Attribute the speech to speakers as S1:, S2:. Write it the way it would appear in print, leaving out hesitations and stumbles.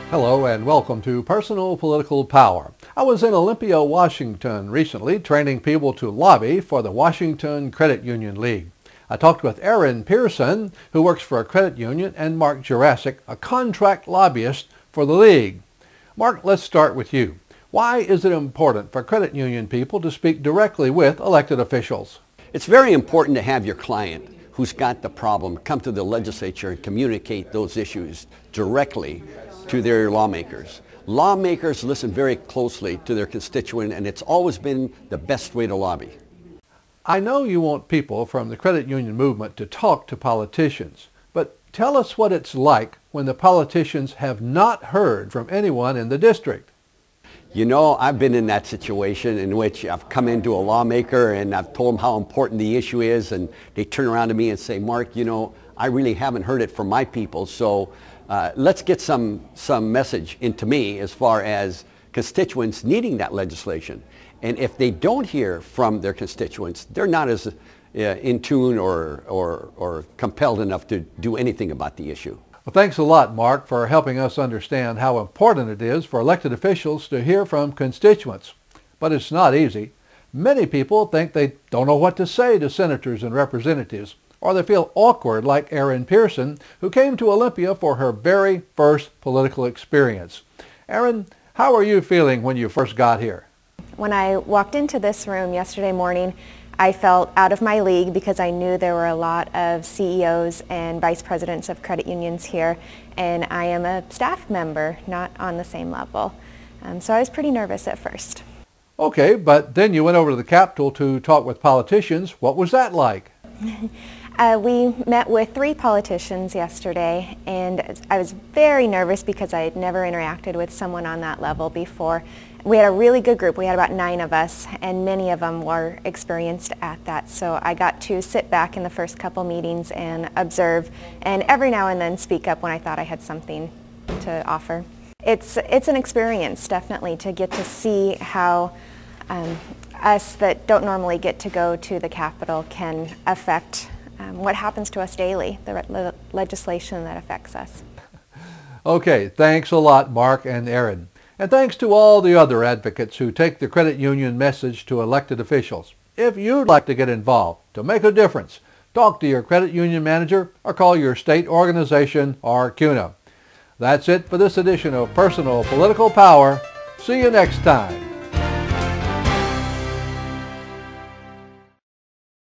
S1: Hello and welcome to Personal Political Power. I was in Olympia, Washington recently training people to lobby for the Washington Credit Union League. I talked with Aaron Pearson, who works for a credit union, and Mark Jurassic, a contract lobbyist for the league. Mark, let's start with you. Why is it important for credit union people to speak directly with elected officials?
S2: It's very important to have your client who's got the problem come to the legislature and communicate those issues directly to their lawmakers. Lawmakers listen very closely to their constituent, and it's always been the best way to lobby.
S1: I know you want people from the credit union movement to talk to politicians, but tell us what it's like when the politicians have not heard from anyone in the district.
S2: You know, I've been in that situation in which I've come into a lawmaker and I've told them how important the issue is, and they turn around to me and say, Mark, you know, I really haven't heard it from my people, so let's get some message into me as far as constituents needing that legislation. And if they don't hear from their constituents, they're not as in tune or compelled enough to do anything about the issue.
S1: Well, thanks a lot, Mark, for helping us understand how important it is for elected officials to hear from constituents. But it's not easy. Many people think they don't know what to say to senators and representatives, or they feel awkward like Aaron Pearson, who came to Olympia for her very first political experience. Aaron, how are you feeling when you first got here?
S3: When I walked into this room yesterday morning, I felt out of my league because I knew there were a lot of CEOs and vice presidents of credit unions here, and I am a staff member, not on the same level. So I was pretty nervous at first. Okay, but then you went over to the Capitol to talk with politicians. What was that like? We met with 3 politicians yesterday, and I was very nervous because I had never interacted with someone on that level before. We had a really good group. We had about 9 of us, and many of them were experienced at that. So I got to sit back in the first couple meetings and observe, and every now and then speak up when I thought I had something to offer. It's an experience, definitely, to get to see how us that don't normally get to go to the Capitol can affect what happens to us daily, the legislation that affects us. Okay, thanks a lot, Mark and Aaron. And thanks to all the other advocates who take the credit union message to elected officials. If you'd like to get involved, to make a difference, talk to your credit union manager or call your state organization or CUNA. That's it for this edition of Personal Political Power. See you next time.